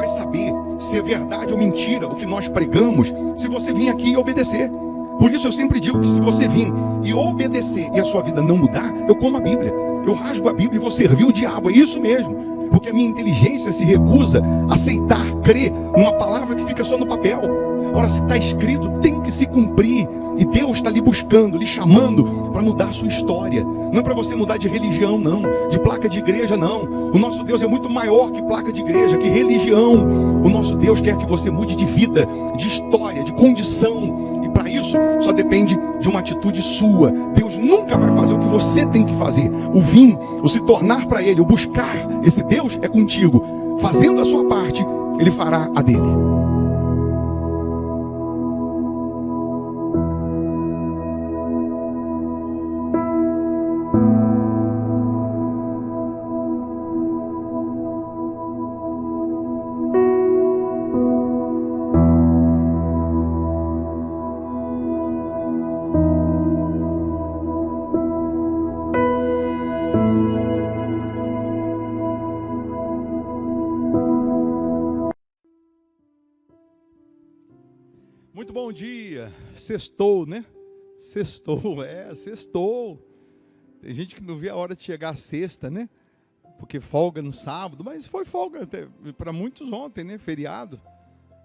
saber se é verdade ou mentira o que nós pregamos, se você vir aqui e obedecer. Por isso eu sempre digo que se você vir e obedecer e a sua vida não mudar, eu como a Bíblia, eu rasgo a Bíblia e vou servir o diabo, é isso mesmo. Porque a minha inteligência se recusa a aceitar, crer numa palavra que fica só no papel. Ora, se está escrito, tem que se cumprir. E Deus está lhe buscando, lhe chamando para mudar a sua história. Não é para você mudar de religião, não. De placa de igreja, não. O nosso Deus é muito maior que placa de igreja, que religião. O nosso Deus quer que você mude de vida, de história, de condição. E para isso, só depende de uma atitude sua. Deus nunca vai fazer o que você tem que fazer. O vir, o se tornar para Ele, o buscar esse Deus é contigo. Fazendo a sua parte, Ele fará a dele. Muito bom dia, sextou, né? Sextou. Tem gente que não vê a hora de chegar a sexta, né? Porque folga no sábado, mas foi folga até para muitos ontem, né? Feriado.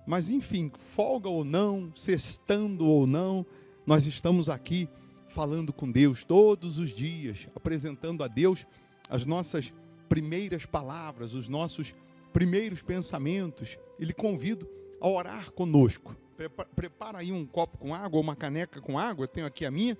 Mas enfim, folga ou não, sextando ou não, nós estamos aqui falando com Deus todos os dias, apresentando a Deus as nossas primeiras palavras, os nossos primeiros pensamentos. E lhe convido a orar conosco. Prepara aí um copo com água, ou uma caneca com água. Eu tenho aqui a minha,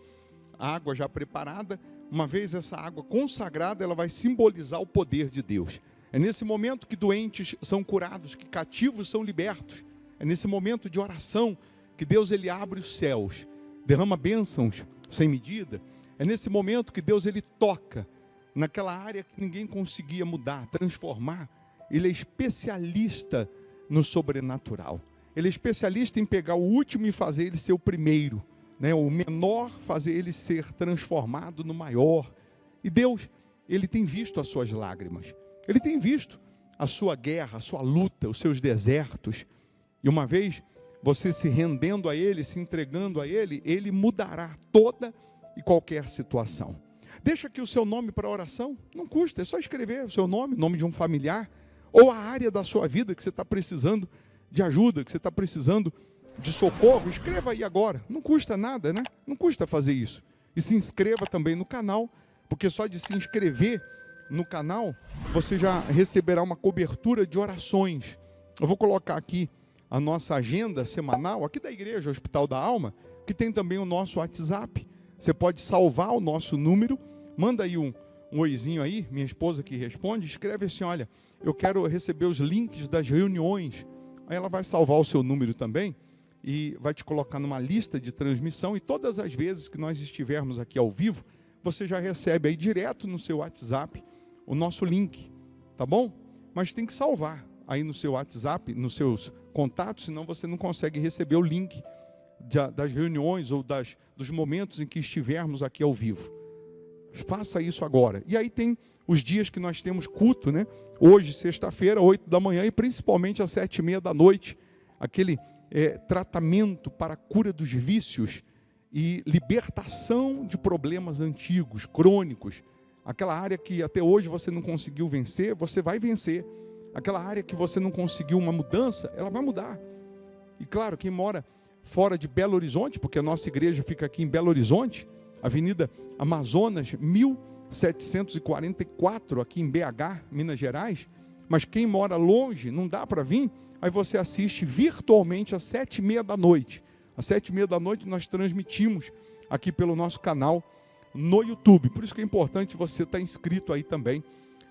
a água já preparada. Uma vez essa água consagrada, ela vai simbolizar o poder de Deus. É nesse momento que doentes são curados, que cativos são libertos. É nesse momento de oração que Deus ele abre os céus, derrama bênçãos sem medida. É nesse momento que Deus ele toca naquela área que ninguém conseguia mudar, transformar. Ele é especialista no sobrenatural. Ele é especialista em pegar o último e fazer ele ser o primeiro, né? O menor, fazer ele ser transformado no maior. E Deus, ele tem visto as suas lágrimas. Ele tem visto a sua guerra, a sua luta, os seus desertos. E uma vez você se rendendo a Ele, se entregando a Ele, Ele mudará toda e qualquer situação. Deixa aqui o seu nome para oração. Não custa, é só escrever o seu nome, nome de um familiar, ou a área da sua vida que você está precisando de ajuda, que você está precisando de socorro. Escreva aí agora, não custa nada, né? Não custa fazer isso. E se inscreva também no canal, porque só de se inscrever no canal, você já receberá uma cobertura de orações. Eu vou colocar aqui a nossa agenda semanal, aqui da igreja, Hospital da Alma, que tem também o nosso WhatsApp. Você pode salvar o nosso número, manda aí um oizinho aí, minha esposa que responde, escreve assim, olha, eu quero receber os links das reuniões. Aí ela vai salvar o seu número também e vai te colocar numa lista de transmissão, e todas as vezes que nós estivermos aqui ao vivo, você já recebe aí direto no seu WhatsApp o nosso link, tá bom? Mas tem que salvar aí no seu WhatsApp, nos seus contatos, senão você não consegue receber o link das reuniões ou dos momentos em que estivermos aqui ao vivo. Faça isso agora. E aí tem os dias que nós temos culto, né? Hoje, sexta-feira, 8 da manhã e principalmente às 7h30 da noite, aquele tratamento para a cura dos vícios e libertação de problemas antigos, crônicos. Aquela área que até hoje você não conseguiu vencer, você vai vencer. Aquela área que você não conseguiu uma mudança, ela vai mudar. E claro, quem mora fora de Belo Horizonte, porque a nossa igreja fica aqui em Belo Horizonte, Avenida Amazonas, 1744, aqui em BH, Minas Gerais, mas quem mora longe, não dá para vir, aí você assiste virtualmente às 7h30 da noite. Às 7h30 da noite nós transmitimos aqui pelo nosso canal no YouTube. Por isso que é importante você estar inscrito aí também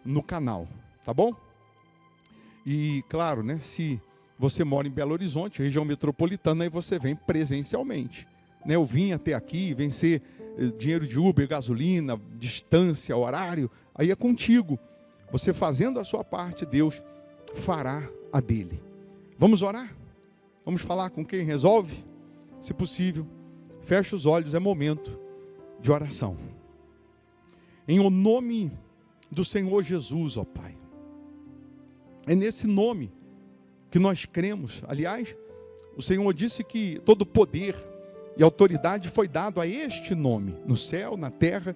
no canal, tá bom? E claro, né, se você mora em Belo Horizonte, região metropolitana, aí você vem presencialmente. Né, eu vim até aqui, vencer dinheiro de Uber, gasolina, distância, horário, aí é contigo. Você fazendo a sua parte, Deus fará a dele. Vamos orar? Vamos falar com quem resolve? Se possível, feche os olhos, é momento de oração. Em o nome do Senhor Jesus, ó Pai. É nesse nome que nós cremos. Aliás, o Senhor disse que todo poder e autoridade foi dado a este nome, no céu, na terra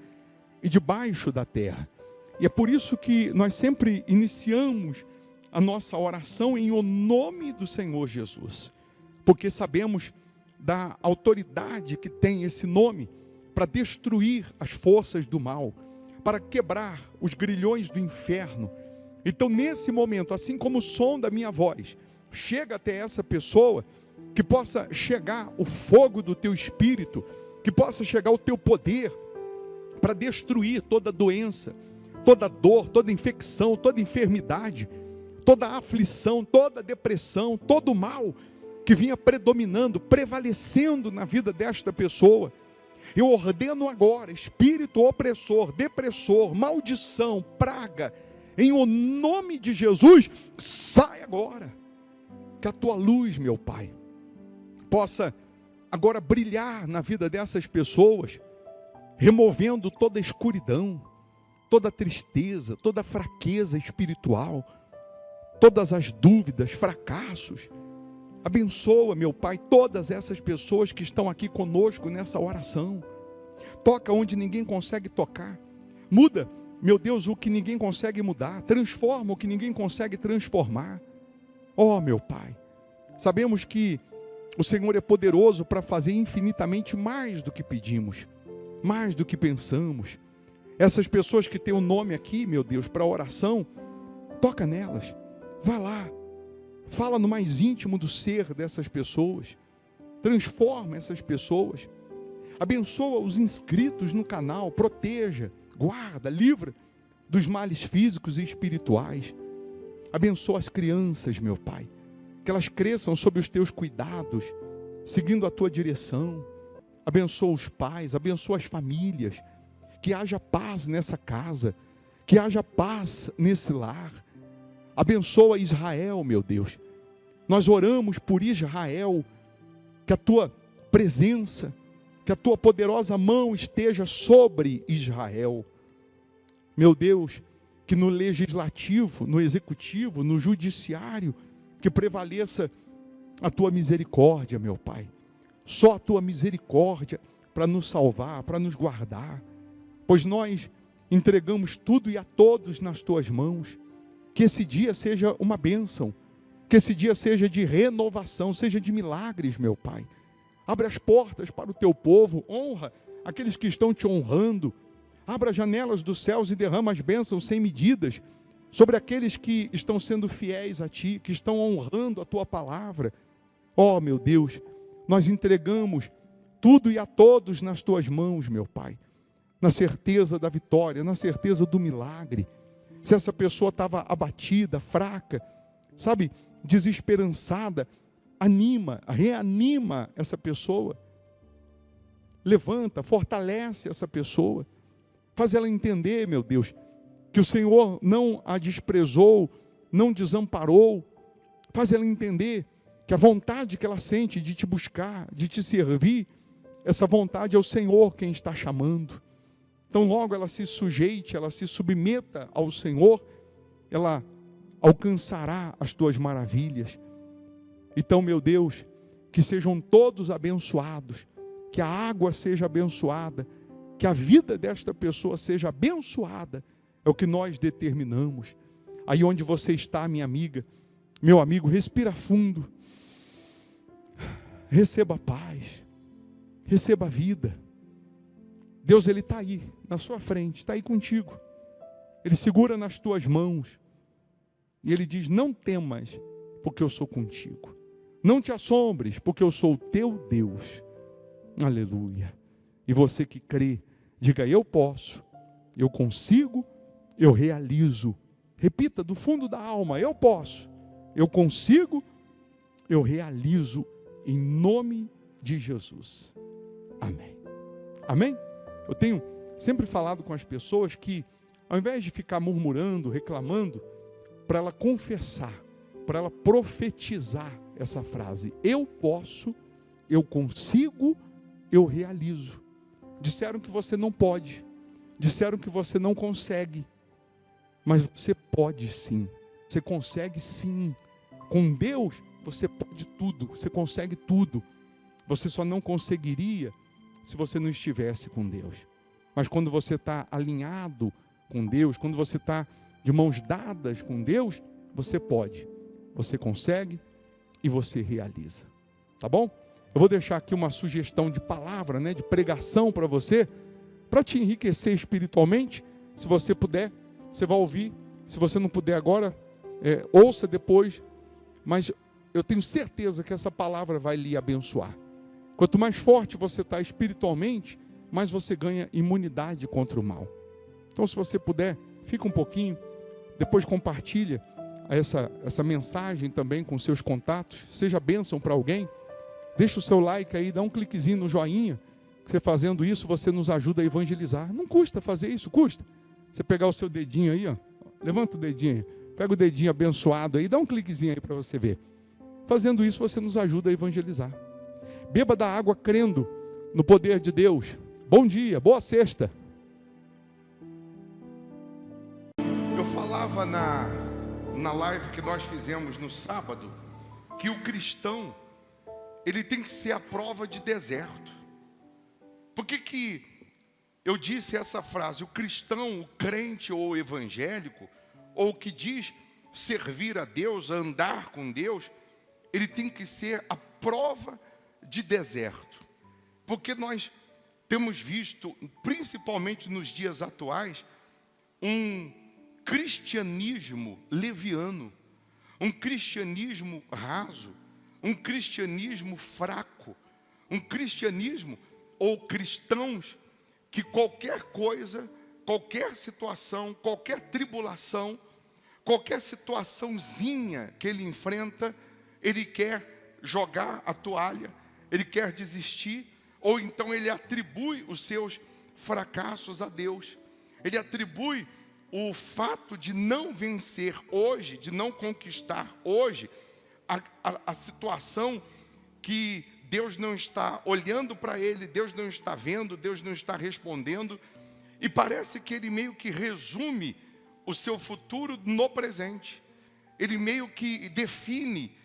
e debaixo da terra. E é por isso que nós sempre iniciamos a nossa oração em o nome do Senhor Jesus, porque sabemos da autoridade que tem esse nome para destruir as forças do mal, para quebrar os grilhões do inferno. Então, nesse momento, assim como o som da minha voz chega até essa pessoa, que possa chegar o fogo do teu espírito, que possa chegar o teu poder para destruir toda doença, toda dor, toda infecção, toda enfermidade, toda aflição, toda depressão, todo mal que vinha predominando, prevalecendo na vida desta pessoa. Eu ordeno agora, espírito opressor, depressor, maldição, praga, em o nome de Jesus, sai agora. Que a tua luz, meu Pai, possa agora brilhar na vida dessas pessoas, removendo toda a escuridão, toda a tristeza, toda a fraqueza espiritual, todas as dúvidas, fracassos. Abençoa, meu Pai, todas essas pessoas que estão aqui conosco nessa oração. Toca onde ninguém consegue tocar. Muda, meu Deus, o que ninguém consegue mudar. Transforma o que ninguém consegue transformar. Oh, meu Pai, sabemos que o Senhor é poderoso para fazer infinitamente mais do que pedimos, mais do que pensamos. Essas pessoas que têm o nome aqui, meu Deus, para oração, toca nelas. Vai lá. Fala no mais íntimo do ser dessas pessoas. Transforma essas pessoas. Abençoa os inscritos no canal. Proteja, guarda, livra dos males físicos e espirituais. Abençoa as crianças, meu Pai. Que elas cresçam sob os teus cuidados, seguindo a tua direção. Abençoa os pais, abençoa as famílias. Que haja paz nessa casa. Que haja paz nesse lar. Abençoa Israel, meu Deus. Nós oramos por Israel, que a tua presença, que a tua poderosa mão esteja sobre Israel. Meu Deus, que no legislativo, no executivo, no judiciário, que prevaleça a tua misericórdia, meu Pai. Só a tua misericórdia para nos salvar, para nos guardar. Pois nós entregamos tudo e a todos nas tuas mãos. Que esse dia seja uma bênção, que esse dia seja de renovação, seja de milagres, meu Pai. Abre as portas para o teu povo, honra aqueles que estão te honrando. Abra as janelas dos céus e derrama as bênçãos sem medidas sobre aqueles que estão sendo fiéis a Ti, que estão honrando a Tua palavra. Oh, meu Deus, nós entregamos tudo e a todos nas Tuas mãos, meu Pai, na certeza da vitória, na certeza do milagre. Se essa pessoa estava abatida, fraca, sabe, desesperançada, anima, reanima essa pessoa. Levanta, fortalece essa pessoa. Faz ela entender, meu Deus, que o Senhor não a desprezou, não desamparou. Faz ela entender que a vontade que ela sente de te buscar, de te servir, essa vontade é o Senhor quem está chamando. Então logo ela se sujeite, ela se submeta ao Senhor, ela alcançará as tuas maravilhas. Então, meu Deus, que sejam todos abençoados, que a água seja abençoada, que a vida desta pessoa seja abençoada, é o que nós determinamos. Aí onde você está, minha amiga, meu amigo, respira fundo, receba a paz, receba a vida. Deus, Ele está aí, na sua frente, está aí contigo. Ele segura nas tuas mãos. E Ele diz, não temas, porque eu sou contigo. Não te assombres, porque eu sou o teu Deus. Aleluia. E você que crê, diga, eu posso, eu consigo, eu realizo. Repita do fundo da alma, eu posso, eu consigo, eu realizo, em nome de Jesus. Amém. Amém? Eu tenho sempre falado com as pessoas que, ao invés de ficar murmurando, reclamando, para ela confessar, para ela profetizar essa frase, eu posso, eu consigo, eu realizo. Disseram que você não pode, disseram que você não consegue, mas você pode sim, você consegue sim, Com Deus, você pode tudo, você consegue tudo. Você só não conseguiria se você não estivesse com Deus. Mas quando você está alinhado com Deus, quando você está de mãos dadas com Deus, você pode, você consegue e você realiza. Tá bom? Eu vou deixar aqui uma sugestão de palavra, de pregação para você, para te enriquecer espiritualmente. Se você puder, você vai ouvir. Se você não puder agora, ouça depois. Mas eu tenho certeza que essa palavra vai lhe abençoar. Quanto mais forte você está espiritualmente, mais você ganha imunidade contra o mal. Então, se você puder, fica um pouquinho, depois compartilha essa mensagem também com seus contatos, seja bênção para alguém. Deixa o seu like aí, dá um cliquezinho no joinha, que você fazendo isso, você nos ajuda a evangelizar. Não custa fazer isso, custa. Você pegar o seu dedinho aí, levanta o dedinho aí, pega o dedinho abençoado aí, dá um cliquezinho aí para você ver. Fazendo isso, você nos ajuda a evangelizar. Beba da água crendo no poder de Deus. Bom dia, boa sexta. Eu falava na live que nós fizemos no sábado, que o cristão, ele tem que ser a prova de deserto. Por que eu disse essa frase? O cristão, o crente ou o evangélico, ou que diz servir a Deus, andar com Deus, ele tem que ser a prova de deserto. Porque nós temos visto, principalmente nos dias atuais, um cristianismo leviano, um cristianismo raso, um cristianismo fraco, um cristianismo ou cristãos que qualquer coisa, qualquer situação, qualquer tribulação, qualquer situaçãozinha que ele enfrenta, ele quer jogar a toalha, ele quer desistir, ou então ele atribui os seus fracassos a Deus. Ele atribui o fato de não vencer hoje, de não conquistar hoje, a situação que Deus não está olhando para ele, Deus não está vendo, Deus não está respondendo, e parece que ele meio que resume o seu futuro no presente. Ele meio que define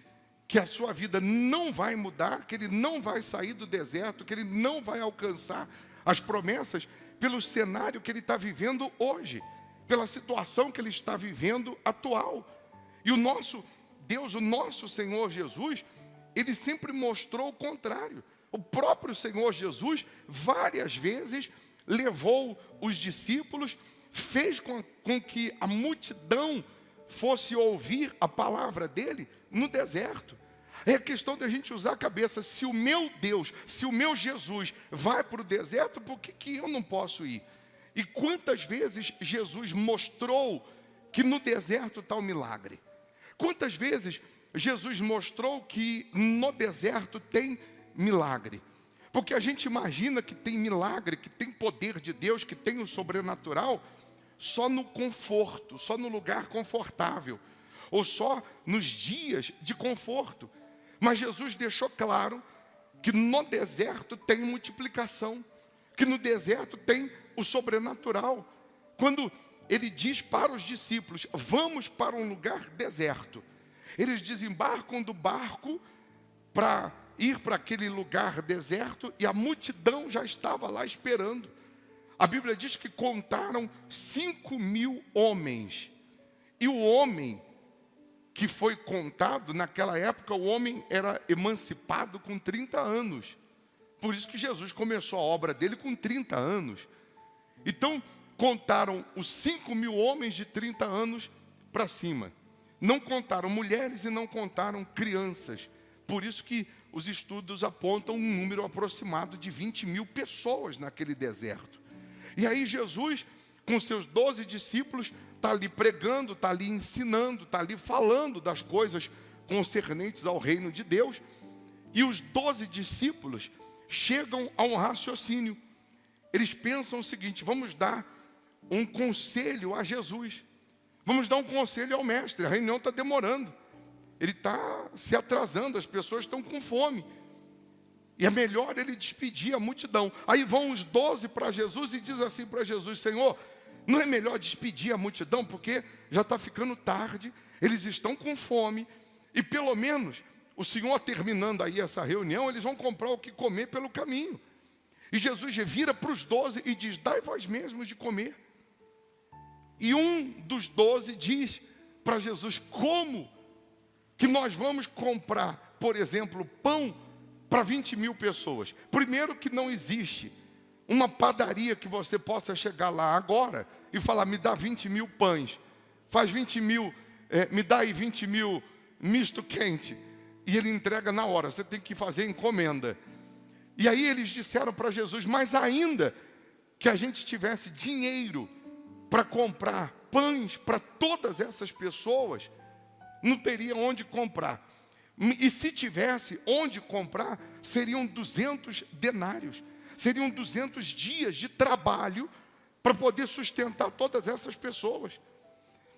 que a sua vida não vai mudar, que ele não vai sair do deserto, que ele não vai alcançar as promessas pelo cenário que ele está vivendo hoje, pela situação que ele está vivendo atual. E o nosso Deus, o nosso Senhor Jesus, ele sempre mostrou o contrário. O próprio Senhor Jesus, várias vezes, levou os discípulos, fez com que a multidão fosse ouvir a palavra dele no deserto. É questão de a gente usar a cabeça. Se o meu Deus, se o meu Jesus vai para o deserto, por que eu não posso ir? E quantas vezes Jesus mostrou que no deserto está o milagre? Quantas vezes Jesus mostrou que no deserto tem milagre? Porque a gente imagina que tem milagre, que tem poder de Deus, que tem o sobrenatural, só no conforto, só no lugar confortável, ou só nos dias de conforto. Mas Jesus deixou claro que no deserto tem multiplicação, que no deserto tem o sobrenatural. Quando ele diz para os discípulos, vamos para um lugar deserto, eles desembarcam do barco para ir para aquele lugar deserto e a multidão já estava lá esperando. A Bíblia diz que contaram 5.000 homens. E o homem que foi contado, naquela época, o homem era emancipado com 30 anos. Por isso que Jesus começou a obra dele com 30 anos. Então, contaram os 5.000 homens de 30 anos para cima. Não contaram mulheres e não contaram crianças. Por isso que os estudos apontam um número aproximado de 20.000 pessoas naquele deserto. E aí Jesus, com seus 12 discípulos, está ali pregando, está ali ensinando, está ali falando das coisas concernentes ao reino de Deus. E os 12 discípulos chegam a um raciocínio. Eles pensam o seguinte: vamos dar um conselho a Jesus. Vamos dar um conselho ao mestre. A reunião está demorando. Ele está se atrasando, as pessoas estão com fome. E é melhor ele despedir a multidão. Aí vão os 12 para Jesus e diz assim para Jesus: Senhor, não é melhor despedir a multidão, porque já está ficando tarde, eles estão com fome, E pelo menos, o Senhor terminando aí essa reunião, eles vão comprar o que comer pelo caminho. E Jesus vira para os 12 e diz: dai vós mesmos de comer. E um dos 12 diz para Jesus: como que nós vamos comprar, por exemplo, pão para 20 mil pessoas? Primeiro que não existe uma padaria que você possa chegar lá agora e falar: me dá 20 mil pães, faz 20 mil, me dá aí 20 mil misto quente, e ele entrega na hora. Você tem que fazer encomenda. E aí eles disseram para Jesus: mas ainda que a gente tivesse dinheiro para comprar pães para todas essas pessoas, não teria onde comprar. E se tivesse onde comprar, seriam 200 denários. Seriam 200 dias de trabalho para poder sustentar todas essas pessoas.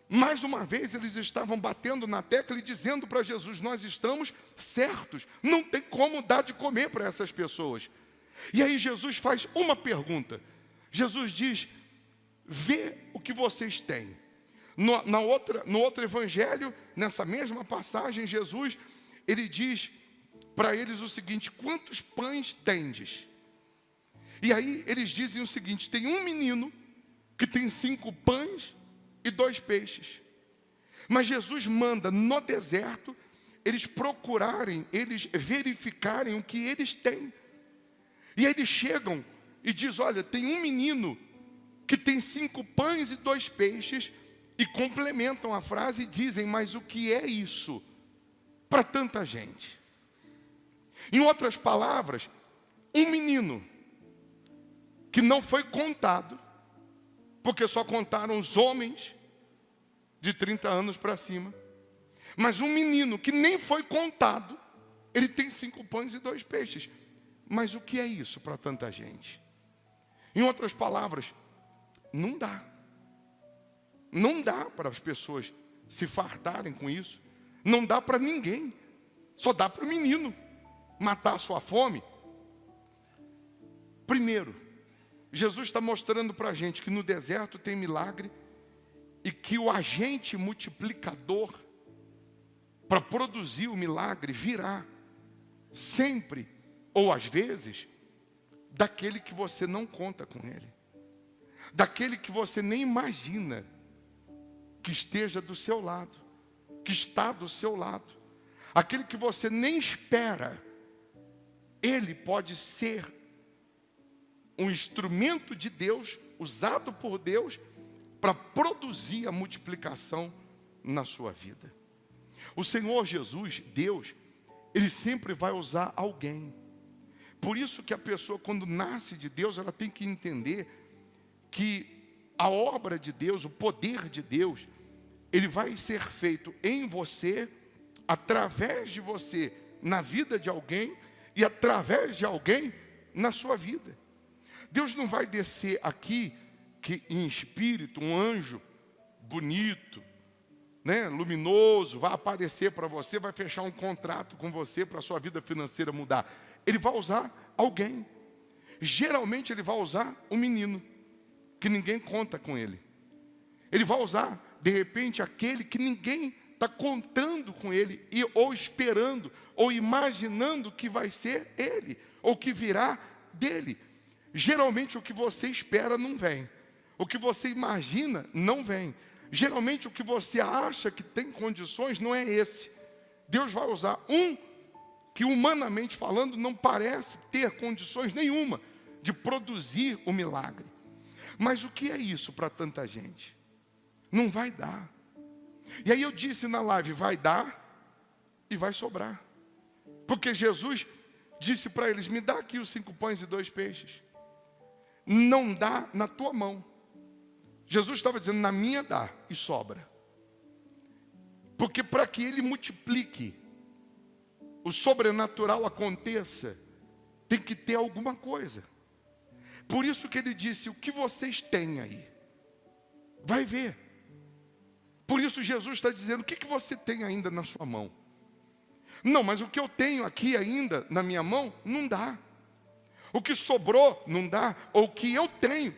Mais uma vez eles estavam batendo na tecla e dizendo para Jesus: nós estamos certos, não tem como dar de comer para essas pessoas. E aí Jesus faz uma pergunta. Jesus diz: vê o que vocês têm. No outro evangelho, nessa mesma passagem, Jesus, ele diz para eles o seguinte: quantos pães tendes? E aí eles dizem o seguinte: tem um menino que tem 5 pães e 2 peixes. Mas Jesus manda no deserto eles procurarem, eles verificarem o que eles têm. E aí eles chegam e dizem: olha, tem um menino que tem 5 pães e 2 peixes. E complementam a frase e dizem: mas o que é isso para tanta gente? Em outras palavras, um menino que não foi contado, porque só contaram os homens de 30 anos para cima. Mas um menino que nem foi contado, ele tem 5 pães e 2 peixes. Mas o que é isso para tanta gente? Em outras palavras, não dá. Não dá para as pessoas se fartarem com isso. Não dá para ninguém. Só dá para o menino matar a sua fome. Primeiro, Jesus está mostrando para a gente que no deserto tem milagre e que o agente multiplicador para produzir o milagre virá sempre, ou às vezes, daquele que você não conta com ele, daquele que você nem imagina que esteja do seu lado, que está do seu lado, aquele que você nem espera. Ele pode ser um instrumento de Deus, usado por Deus, para produzir a multiplicação na sua vida. O Senhor Jesus, Deus, Ele sempre vai usar alguém. Por isso que a pessoa, quando nasce de Deus, ela tem que entender que a obra de Deus, o poder de Deus, ele vai ser feito em você, através de você, na vida de alguém, e através de alguém, na sua vida. Deus não vai descer aqui, que em espírito, um anjo bonito, né, luminoso, vai aparecer para você, vai fechar um contrato com você para a sua vida financeira mudar. Ele vai usar alguém. Geralmente ele vai usar um menino, que ninguém conta com ele. Ele vai usar, de repente, aquele que ninguém está contando com ele, ou esperando, ou imaginando que vai ser ele, ou que virá dele. Geralmente o que você espera não vem. O que você imagina não vem. Geralmente o que você acha que tem condições não é esse. Deus vai usar um que, humanamente falando, não parece ter condições nenhuma de produzir o milagre. Mas o que é isso para tanta gente? Não vai dar. E aí eu disse na live: vai dar e vai sobrar. Porque Jesus disse para eles: me dá aqui os 5 pães e 2 peixes. Não dá na tua mão. Jesus estava dizendo: na minha dá e sobra. Porque para que ele multiplique, o sobrenatural aconteça, tem que ter alguma coisa. Por isso que ele disse: o que vocês têm aí? Vai ver. Por isso Jesus está dizendo: o que você tem ainda na sua mão? Não, mas o que eu tenho aqui ainda na minha mão, não dá. O que sobrou, não dá. Ou o que eu tenho,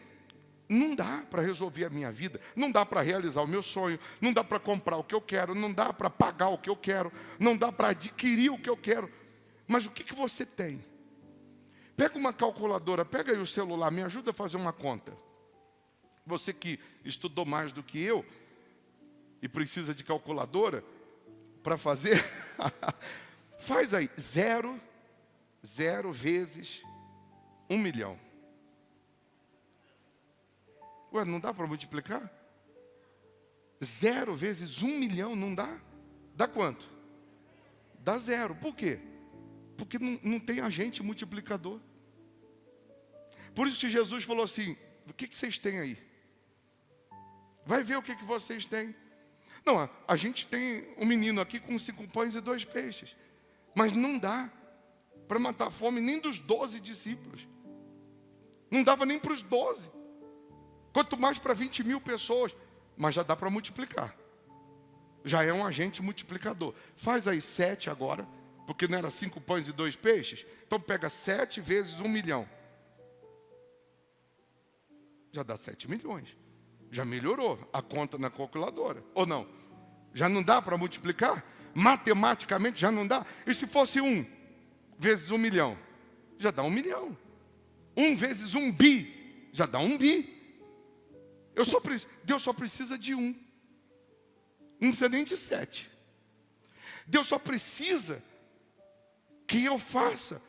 Não dá para resolver a minha vida, não dá para realizar o meu sonho, não dá para comprar o que eu quero, não dá para pagar o que eu quero, não dá para adquirir o que eu quero. Mas o que você tem? Pega uma calculadora, pega aí o celular, me ajuda a fazer uma conta. Você que estudou mais do que eu e precisa de calculadora para fazer, faz aí 0 vezes 1 milhão. Ué, não dá para multiplicar? 0 vezes 1 milhão não dá? Dá quanto? Dá 0. Por quê? Porque não tem agente multiplicador. Por isso que Jesus falou assim: o que vocês têm aí? Vai ver o que vocês têm. Não, a gente tem um menino aqui com 5 pães e 2 peixes. Mas não dá para matar a fome nem dos 12 discípulos. Não dava nem para os 12. Quanto mais para 20 mil pessoas. Mas já dá para multiplicar. Já é um agente multiplicador. Faz aí 7 agora. Porque não era 5 pães e 2 peixes. Então pega 7 vezes 1 milhão. Já dá 7 milhões. Já melhorou a conta na calculadora. Ou não? Já não dá para multiplicar? Matematicamente já não dá? E se fosse 1 vezes 1 milhão? Já dá 1 milhão. 1 vezes 1 bi? Já dá 1 bi. Deus só precisa de 1. Não precisa nem de 7. Deus só precisa que eu faça,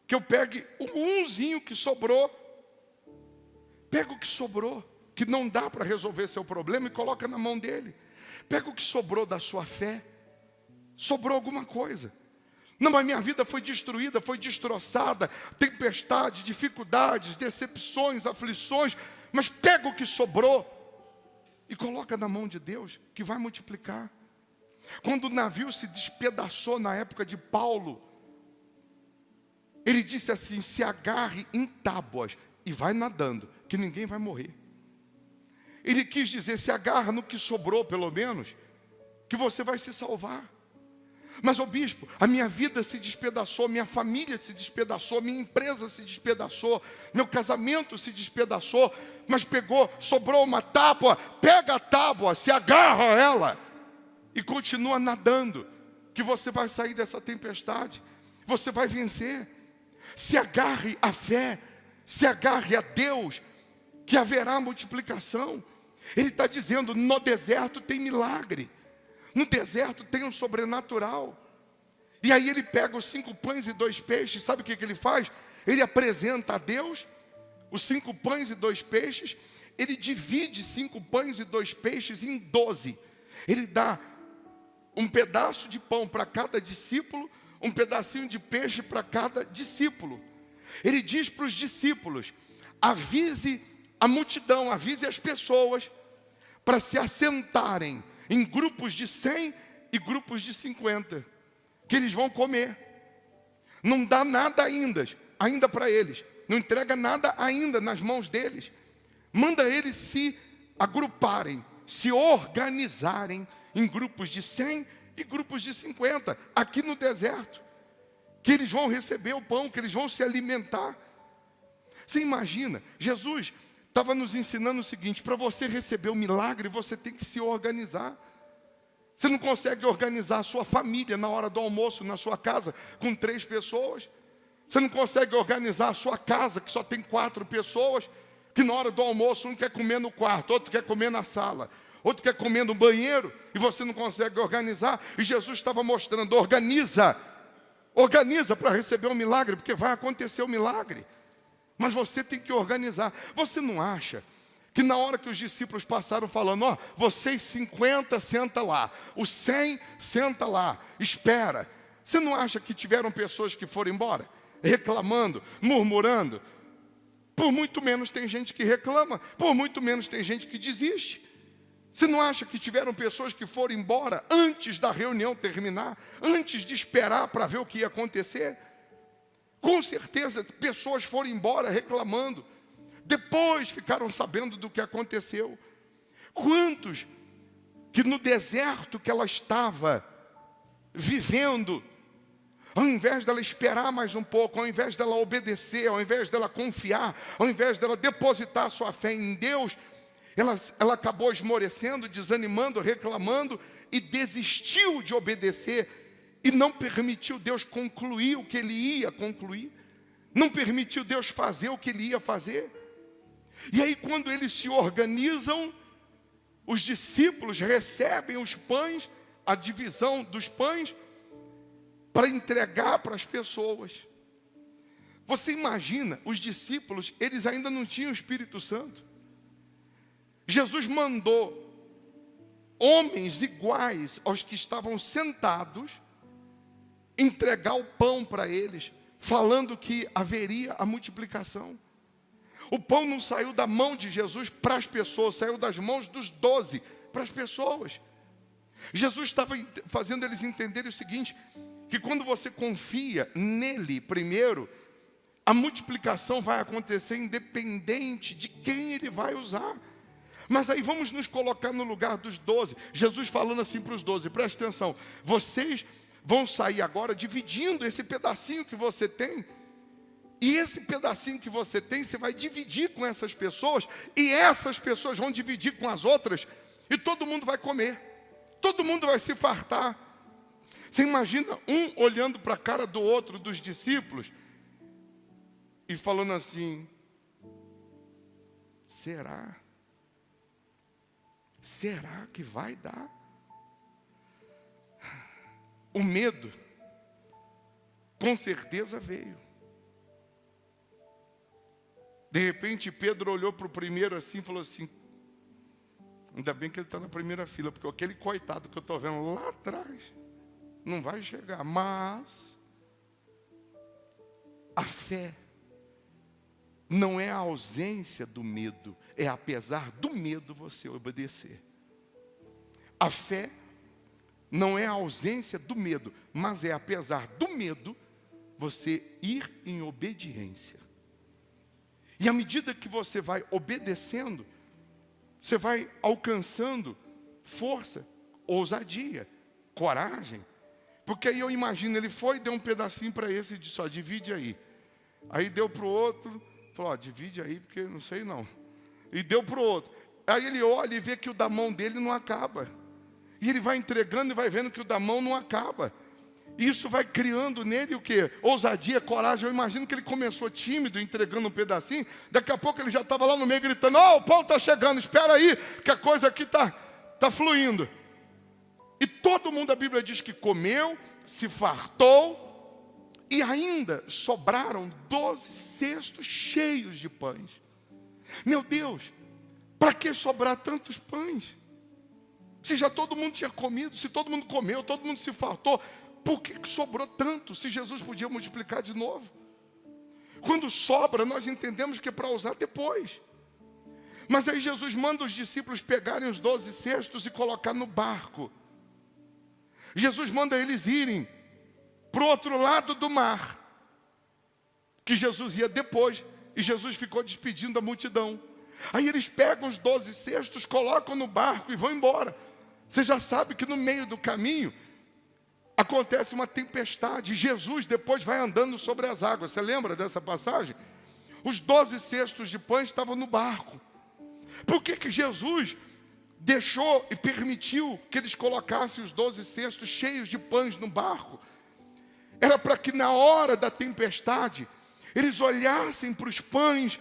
que eu pegue o umzinho que sobrou. Pega o que sobrou, que não dá para resolver seu problema, e coloca na mão dele. Pega o que sobrou da sua fé. Sobrou alguma coisa. Não, mas minha vida foi destruída, foi destroçada, tempestade, dificuldades, decepções, aflições. Mas pega o que sobrou e coloca na mão de Deus, que vai multiplicar. Quando o navio se despedaçou na época de Paulo, ele disse assim: se agarre em tábuas e vai nadando, que ninguém vai morrer. Ele quis dizer: se agarra no que sobrou, pelo menos, que você vai se salvar. Mas, ô bispo, a minha vida se despedaçou, minha família se despedaçou, minha empresa se despedaçou, meu casamento se despedaçou, mas sobrou uma tábua. Pega a tábua, se agarra a ela e continua nadando, que você vai sair dessa tempestade, você vai vencer. Se agarre à fé, se agarre a Deus, que haverá multiplicação. Ele está dizendo: no deserto tem milagre, no deserto tem um sobrenatural. E aí ele pega os 5 pães e 2 peixes, sabe o que ele faz? Ele apresenta a Deus os 5 pães e 2 peixes, ele divide 5 pães e 2 peixes em 12. Ele dá um pedaço de pão para cada discípulo, um pedacinho de peixe para cada discípulo. Ele diz para os discípulos: avise a multidão, avise as pessoas para se assentarem em grupos de 100 e grupos de 50, que eles vão comer. Não dá nada ainda para eles, não entrega nada ainda nas mãos deles. Manda eles se agruparem, se organizarem em grupos de 100 e grupos de 50, aqui no deserto, que eles vão receber o pão, que eles vão se alimentar. Você imagina, Jesus estava nos ensinando o seguinte: para você receber o milagre, você tem que se organizar. Você não consegue organizar a sua família na hora do almoço, na sua casa, com 3 pessoas. Você não consegue organizar a sua casa, que só tem 4 pessoas, que na hora do almoço um quer comer no quarto, outro quer comer na sala, outro quer comer no banheiro, e você não consegue organizar. E Jesus estava mostrando: organiza para receber o milagre, porque vai acontecer o milagre. Mas você tem que organizar. Você não acha que na hora que os discípulos passaram falando: ó, vocês 50 senta lá, os 100 senta lá, espera. Você não acha que tiveram pessoas que foram embora, reclamando, murmurando? Por muito menos tem gente que reclama, por muito menos tem gente que desiste. Você não acha que tiveram pessoas que foram embora antes da reunião terminar, antes de esperar para ver o que ia acontecer? Com certeza, pessoas foram embora reclamando, depois ficaram sabendo do que aconteceu. Quantos que no deserto que ela estava vivendo, Ao invés dela esperar mais um pouco, ao invés dela obedecer, ao invés dela confiar, ao invés dela depositar sua fé em Deus, ela acabou esmorecendo, desanimando, reclamando e desistiu de obedecer e não permitiu Deus concluir o que Ele ia concluir, não permitiu Deus fazer o que Ele ia fazer. E aí, quando eles se organizam, os discípulos recebem os pães, a divisão dos pães, para entregar para as pessoas. Você imagina, os discípulos, eles ainda não tinham o Espírito Santo. Jesus mandou homens iguais aos que estavam sentados entregar o pão para eles, falando que haveria a multiplicação. O pão não saiu da mão de Jesus para as pessoas, saiu das mãos dos 12 para as pessoas. Jesus estava fazendo eles entenderem o seguinte, que quando você confia nele primeiro, a multiplicação vai acontecer independente de quem ele vai usar. Mas aí vamos nos colocar no lugar dos 12. Jesus falando assim para os 12, presta atenção, vocês vão sair agora dividindo esse pedacinho que você tem. E esse pedacinho que você tem, você vai dividir com essas pessoas, e essas pessoas vão dividir com as outras, e todo mundo vai comer, todo mundo vai se fartar. Você imagina um olhando para a cara do outro, dos discípulos, e falando assim, será? Será que vai dar? O medo, com certeza veio. De repente Pedro olhou para o primeiro assim e falou assim, ainda bem que ele está na primeira fila, porque aquele coitado que eu estou vendo lá atrás, não vai chegar. Mas a fé não é a ausência do medo, é apesar do medo você obedecer. A fé não é a ausência do medo, mas é apesar do medo você ir em obediência. E à medida que você vai obedecendo, você vai alcançando força, ousadia, coragem. Porque aí eu imagino, ele foi e deu um pedacinho para esse e disse, ó, divide aí. Aí deu para o outro, falou, ó, divide aí, porque não sei não. E deu para o outro. Aí ele olha e vê que o da mão dele não acaba. E ele vai entregando e vai vendo que o da mão não acaba. Isso vai criando nele o quê? Ousadia, coragem. Eu imagino que ele começou tímido, entregando um pedacinho. Daqui a pouco ele já estava lá no meio gritando, ó, o pão está chegando, espera aí, que a coisa aqui tá fluindo. E todo mundo, a Bíblia diz que comeu, se fartou, e ainda sobraram 12 cestos cheios de pães. Meu Deus, para que sobrar tantos pães? Se já todo mundo tinha comido, se todo mundo comeu, todo mundo se fartou, por que sobrou tanto, se Jesus podia multiplicar de novo? Quando sobra, nós entendemos que é para usar depois. Mas aí Jesus manda os discípulos pegarem os 12 cestos e colocar no barco. Jesus manda eles irem para o outro lado do mar, que Jesus ia depois, e Jesus ficou despedindo a multidão. Aí eles pegam os 12 cestos, colocam no barco e vão embora. Você já sabe que no meio do caminho acontece uma tempestade. Jesus depois vai andando sobre as águas. Você lembra dessa passagem? Os 12 cestos de pães estavam no barco. Por que Jesus deixou e permitiu que eles colocassem os 12 cestos cheios de pães no barco? Era para que na hora da tempestade eles olhassem para os pães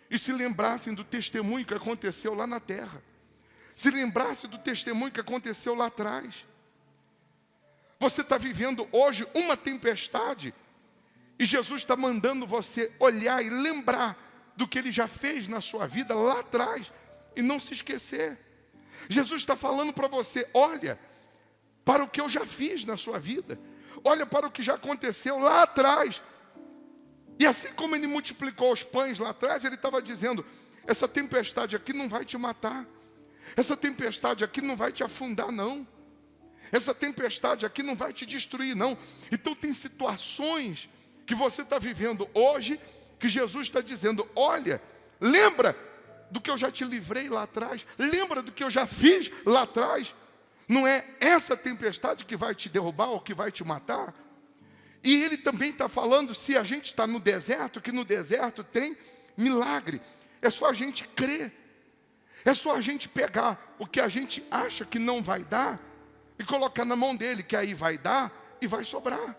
e se lembrassem do testemunho que aconteceu lá na terra. Se lembrassem do testemunho que aconteceu lá atrás. Você está vivendo hoje uma tempestade e Jesus está mandando você olhar e lembrar do que Ele já fez na sua vida lá atrás e não se esquecer. Jesus está falando para você, olha para o que eu já fiz na sua vida. Olha para o que já aconteceu lá atrás. E assim como Ele multiplicou os pães lá atrás, Ele estava dizendo, essa tempestade aqui não vai te matar. Essa tempestade aqui não vai te afundar, não. Essa tempestade aqui não vai te destruir, não. Então tem situações que você está vivendo hoje, que Jesus está dizendo, olha, lembra do que eu já te livrei lá atrás. Lembra do que eu já fiz lá atrás. Não é essa tempestade que vai te derrubar ou que vai te matar. E ele também está falando, se a gente está no deserto, que no deserto tem milagre. É só a gente crer. É só a gente pegar o que a gente acha que não vai dar e colocar na mão dele, que aí vai dar e vai sobrar.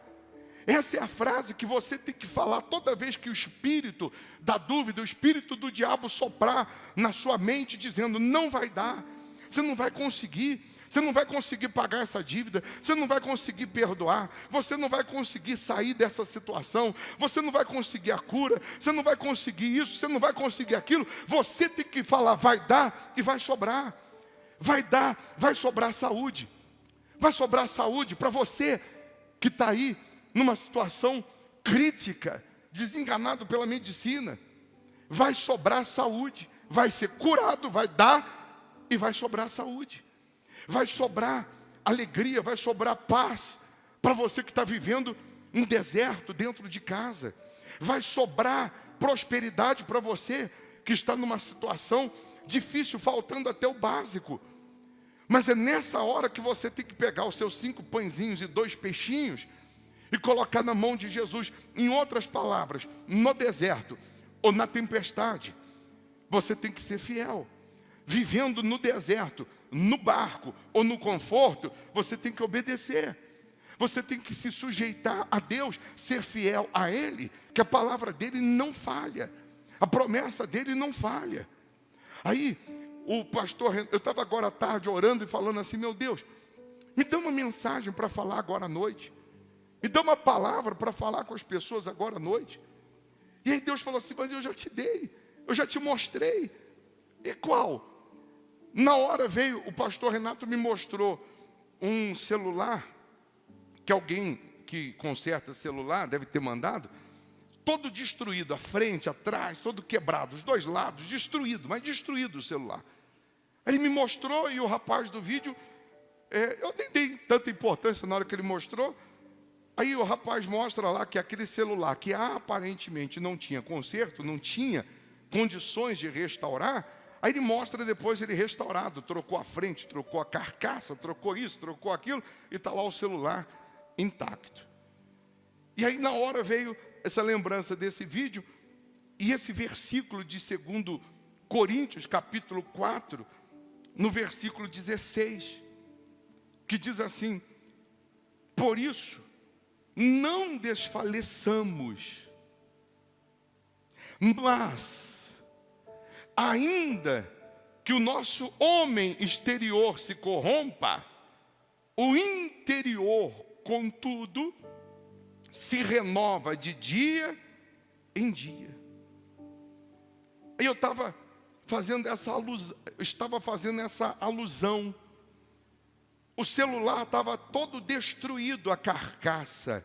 Essa é a frase que você tem que falar toda vez que o espírito da dúvida, o espírito do diabo soprar na sua mente, dizendo, não vai dar, você não vai conseguir. Você não vai conseguir pagar essa dívida, você não vai conseguir perdoar, você não vai conseguir sair dessa situação, você não vai conseguir a cura, você não vai conseguir isso, você não vai conseguir aquilo. Você tem que falar, vai dar e vai sobrar. Vai dar, vai sobrar saúde. Vai sobrar saúde para você que está aí numa situação crítica, desenganado pela medicina. Vai sobrar saúde, vai ser curado, vai dar e vai sobrar saúde. Vai sobrar alegria, vai sobrar paz para você que está vivendo um deserto dentro de casa. Vai sobrar prosperidade para você que está numa situação difícil, faltando até o básico. Mas é nessa hora que você tem que pegar os seus 5 pãezinhos e 2 peixinhos e colocar na mão de Jesus. Em outras palavras, no deserto ou na tempestade, você tem que ser fiel. Vivendo no deserto, no barco ou no conforto, você tem que obedecer. Você tem que se sujeitar a Deus, ser fiel a Ele, que a palavra dEle não falha. A promessa dEle não falha. Aí, o pastor, eu estava agora à tarde orando e falando assim, meu Deus, me dá uma mensagem para falar agora à noite. Me dá uma palavra para falar com as pessoas agora à noite. E aí Deus falou assim, mas eu já te dei, eu já te mostrei. E qual? Na hora veio, o pastor Renato me mostrou um celular, que alguém que conserta celular deve ter mandado, todo destruído, a frente, atrás, todo quebrado, os 2 lados, destruído, mas destruído o celular. Aí ele me mostrou e o rapaz do vídeo, eu nem dei tanta importância na hora que ele mostrou. Aí o rapaz mostra lá que aquele celular que aparentemente não tinha conserto, não tinha condições de restaurar, aí ele mostra depois ele restaurado, trocou a frente, trocou a carcaça, trocou isso, trocou aquilo, e está lá o celular intacto. E aí na hora veio essa lembrança desse vídeo, e esse versículo de 2 Coríntios, capítulo 4, no versículo 16, que diz assim, por isso, não desfaleçamos, mas ainda que o nosso homem exterior se corrompa, o interior, contudo, se renova de dia em dia. Aí eu estava fazendo essa alusão. O celular estava todo destruído, a carcaça,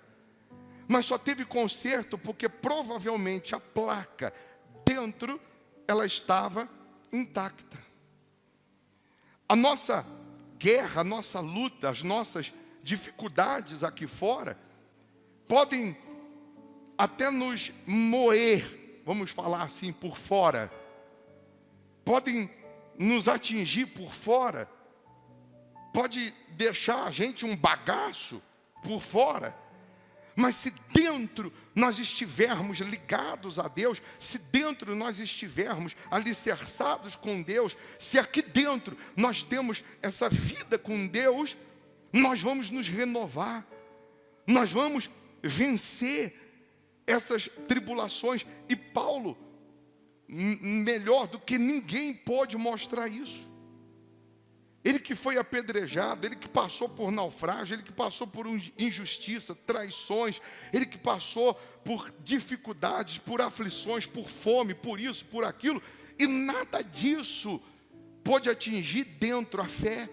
mas só teve conserto porque provavelmente a placa dentro ela estava intacta. A nossa guerra, a nossa luta, as nossas dificuldades aqui fora podem até nos moer, vamos falar assim, por fora. Podem nos atingir por fora. Pode deixar a gente um bagaço por fora. Mas se dentro nós estivermos ligados a Deus, se dentro nós estivermos alicerçados com Deus, se aqui dentro nós temos essa vida com Deus, nós vamos nos renovar, nós vamos vencer essas tribulações. E Paulo, melhor do que ninguém, pode mostrar isso. Ele que foi apedrejado, ele que passou por naufrágio, ele que passou por injustiça, traições, ele que passou por dificuldades, por aflições, por fome, por isso, por aquilo, e nada disso pode atingir dentro a fé,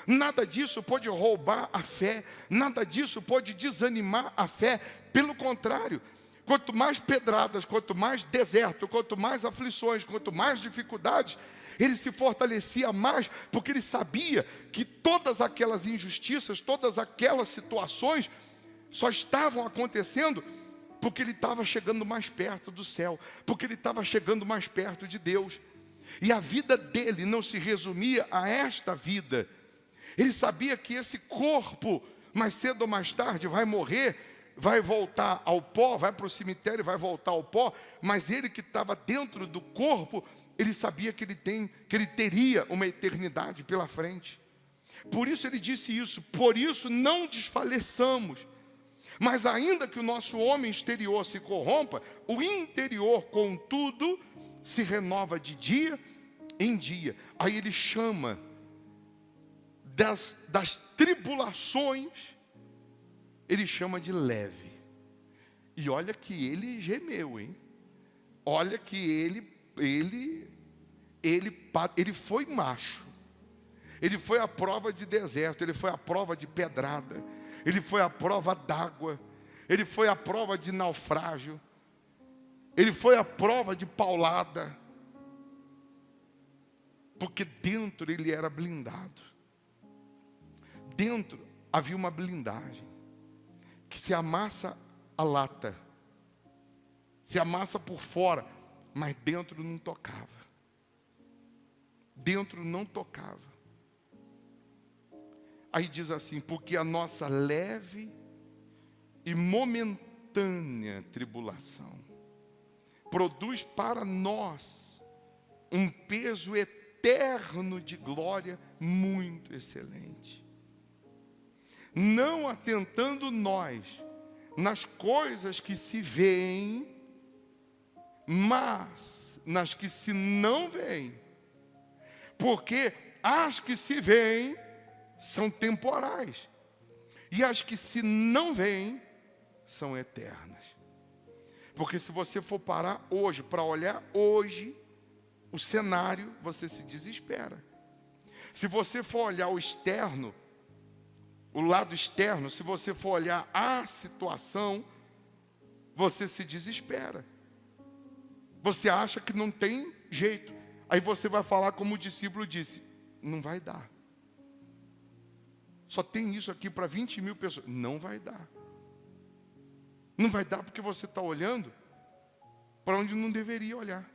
nada disso pode roubar a fé, nada disso pode desanimar a fé. Pelo contrário, quanto mais pedradas, quanto mais deserto, quanto mais aflições, quanto mais dificuldades, ele se fortalecia mais, porque ele sabia que todas aquelas injustiças, todas aquelas situações só estavam acontecendo porque ele estava chegando mais perto do céu, porque ele estava chegando mais perto de Deus. E a vida dele não se resumia a esta vida. Ele sabia que esse corpo, mais cedo ou mais tarde, vai morrer, vai voltar ao pó, vai para o cemitério, vai voltar ao pó, mas ele que estava dentro do corpo, ele sabia que ele teria uma eternidade pela frente. Por isso ele disse isso, por isso não desfaleçamos. Mas ainda que o nosso homem exterior se corrompa, o interior, contudo, se renova de dia em dia. Aí ele chama das tribulações, ele chama de leve. E olha que ele gemeu, hein? Olha que ele foi macho. Ele foi à prova de deserto, ele foi à prova de pedrada, ele foi à prova d'água, ele foi à prova de naufrágio, ele foi à prova de paulada, porque dentro ele era blindado. Dentro havia uma blindagem, que se amassa a lata, se amassa por fora, mas dentro não tocava. Dentro não tocava. Aí diz assim, porque a nossa leve e momentânea tribulação produz para nós um peso eterno de glória muito excelente. Não atentando nós nas coisas que se veem, mas nas que se não veem. Porque as que se veem são temporais, e as que se não veem são eternas. Porque se você for parar hoje, para olhar hoje o cenário, você se desespera. Se você for olhar o externo, o lado externo, se você for olhar a situação, você se desespera. Você acha que não tem jeito. Aí você vai falar como o discípulo disse, não vai dar. Só tem isso aqui para 20 mil pessoas. Não vai dar. Não vai dar porque você está olhando para onde não deveria olhar.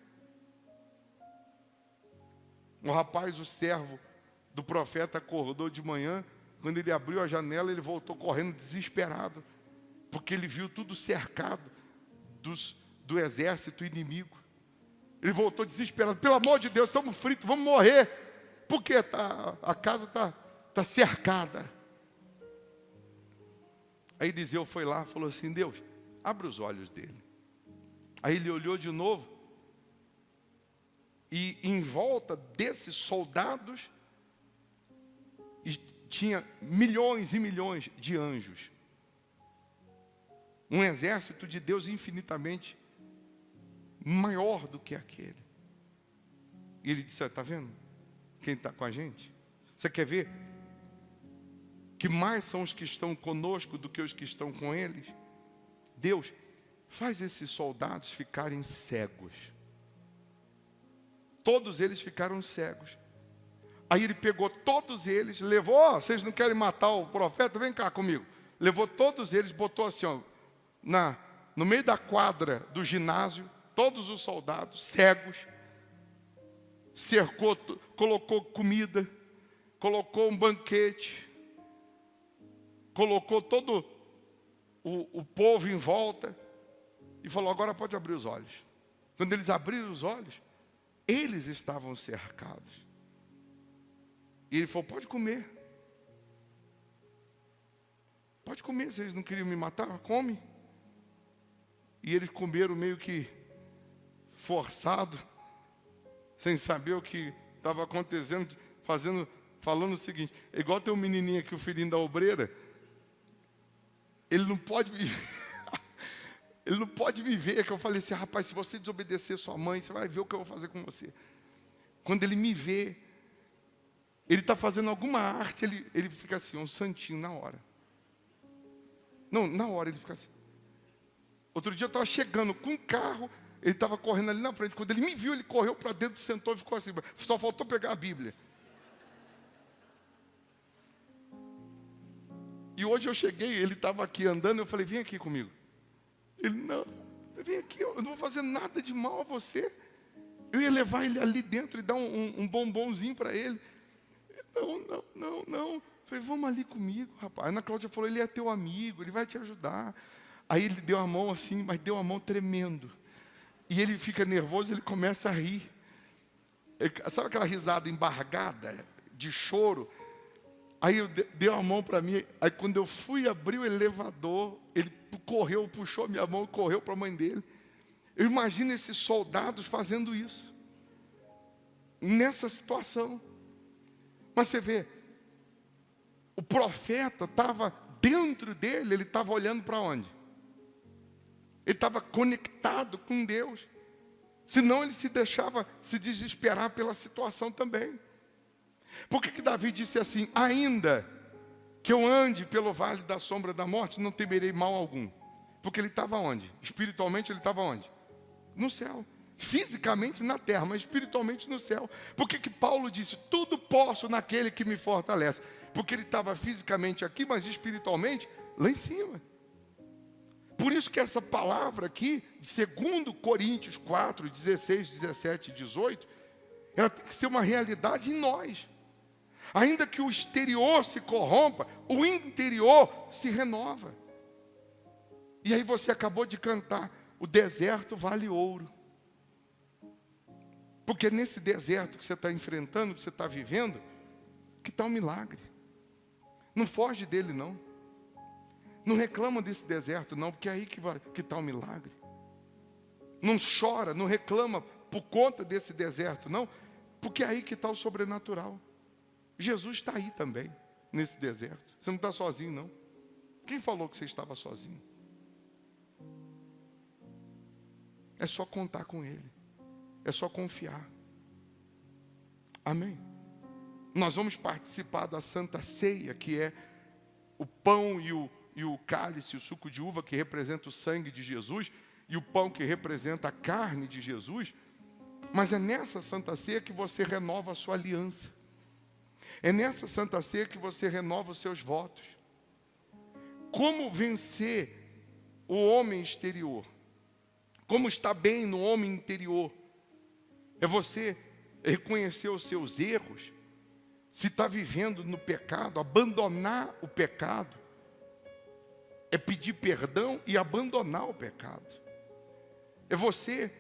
O rapaz, o servo do profeta, acordou de manhã. Quando ele abriu a janela, ele voltou correndo desesperado, porque ele viu tudo cercado do exército inimigo. Ele voltou desesperado. Pelo amor de Deus, estamos fritos, vamos morrer. Porque a casa está cercada. Aí Eliseu foi lá e falou assim, Deus, abre os olhos dele. Aí ele olhou de novo, e em volta desses soldados, tinha milhões e milhões de anjos. Um exército de Deus infinitamente maior do que aquele. E ele disse, está vendo quem está com a gente? Você quer ver que mais são os que estão conosco do que os que estão com eles? Deus, faz esses soldados ficarem cegos. Todos eles ficaram cegos. Aí ele pegou todos eles, levou, vocês não querem matar o profeta? Vem cá comigo. Levou todos eles, botou assim, ó, no meio da quadra do ginásio, todos os soldados, cegos, cercou, colocou comida, colocou um banquete, colocou todo o povo em volta e falou, agora pode abrir os olhos. Quando eles abriram os olhos, eles estavam cercados. E ele falou, pode comer. Pode comer, vocês não queriam me matar? Come. E eles comeram meio que forçado, sem saber o que estava acontecendo, falando o seguinte, é igual tem um menininho aqui, o filhinho da obreira, ele não pode me ver, que eu falei assim, rapaz, se você desobedecer sua mãe, você vai ver o que eu vou fazer com você. Quando ele me vê, ele está fazendo alguma arte, ele fica assim, um santinho na hora. Não, na hora ele fica assim. Outro dia eu estava chegando com um carro, ele estava correndo ali na frente. Quando ele me viu, ele correu para dentro, sentou e ficou assim. Só faltou pegar a Bíblia. E hoje eu cheguei, ele estava aqui andando, eu falei, vem aqui comigo. Ele, não, vem aqui, eu não vou fazer nada de mal a você. Eu ia levar ele ali dentro e dar um bombonzinho para ele. Não. Eu falei, vamos ali comigo, rapaz. A Ana Cláudia falou, ele é teu amigo, ele vai te ajudar. Aí ele deu a mão assim, mas deu a mão tremendo. E ele fica nervoso, ele começa a rir. Sabe aquela risada embargada, de choro? Aí deu a mão para mim. Aí quando eu fui abrir o elevador, ele correu, puxou minha mão, correu para a mãe dele. Eu imagino esses soldados fazendo isso. Nessa situação. Mas você vê, o profeta estava dentro dele, ele estava olhando para onde? Ele estava conectado com Deus. Senão ele se deixava se desesperar pela situação também. Por que Davi disse assim: ainda que eu ande pelo vale da sombra da morte, não temerei mal algum? Porque ele estava onde? Espiritualmente ele estava onde? No céu. Fisicamente na terra, mas espiritualmente no céu. Por que Paulo disse: tudo posso naquele que me fortalece? Porque ele estava fisicamente aqui, mas espiritualmente lá em cima. Por isso que essa palavra aqui, de 2 Coríntios 4, 16, 17 e 18, ela tem que ser uma realidade em nós. Ainda que o exterior se corrompa, o interior se renova. E aí você acabou de cantar: o deserto vale ouro. Porque nesse deserto que você está enfrentando, que você está vivendo, que está um milagre. Não foge dele não. Não reclama desse deserto não, porque é aí que está o milagre. Não chora, não reclama por conta desse deserto não, porque é aí que está o sobrenatural. Jesus está aí também, nesse deserto. Você não está sozinho não. Quem falou que você estava sozinho? É só contar com Ele. É só confiar. Amém? Nós vamos participar da Santa Ceia, que é o pão e o cálice, o suco de uva, que representa o sangue de Jesus, e o pão que representa a carne de Jesus. Mas é nessa Santa Ceia que você renova a sua aliança. É nessa Santa Ceia que você renova os seus votos. Como vencer o homem exterior? Como estar bem no homem interior? É você reconhecer os seus erros, se está vivendo no pecado, abandonar o pecado. É pedir perdão e abandonar o pecado. É você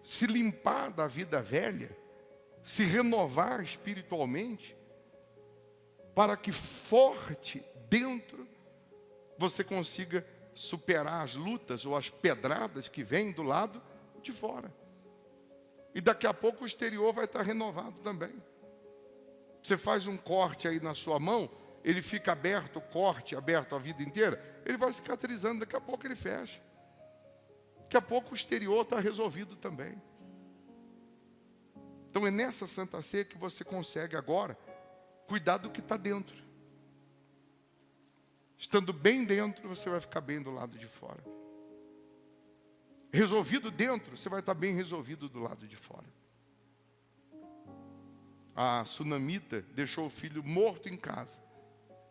se limpar da vida velha, se renovar espiritualmente, para que forte dentro você consiga superar as lutas ou as pedradas que vêm do lado de fora. E daqui a pouco o exterior vai estar renovado também. Você faz um corte aí na sua mão, ele fica aberto, o corte aberto a vida inteira, ele vai cicatrizando, daqui a pouco ele fecha. Daqui a pouco o exterior está resolvido também. Então é nessa Santa Ceia que você consegue agora cuidar do que está dentro. Estando bem dentro, você vai ficar bem do lado de fora. Resolvido dentro, você vai estar bem resolvido do lado de fora. A sunamita deixou o filho morto em casa.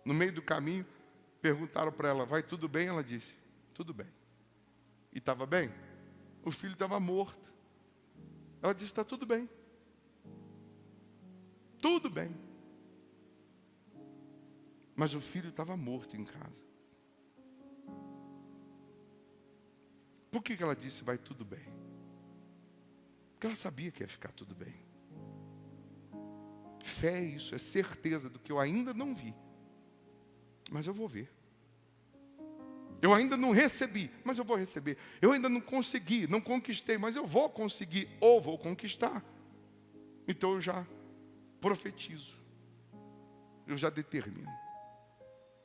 No meio do caminho, perguntaram para ela: vai tudo bem? Ela disse: tudo bem. E estava bem? O filho estava morto. Ela disse: está tudo bem. Tudo bem. Mas o filho estava morto em casa. Por que ela disse vai tudo bem? Porque ela sabia que ia ficar tudo bem. Fé é isso, é certeza do que eu ainda não vi, mas eu vou ver. Eu ainda não recebi, mas eu vou receber. Eu ainda não consegui, não conquistei, mas eu vou conseguir ou vou conquistar. Então eu já profetizo. Eu já determino.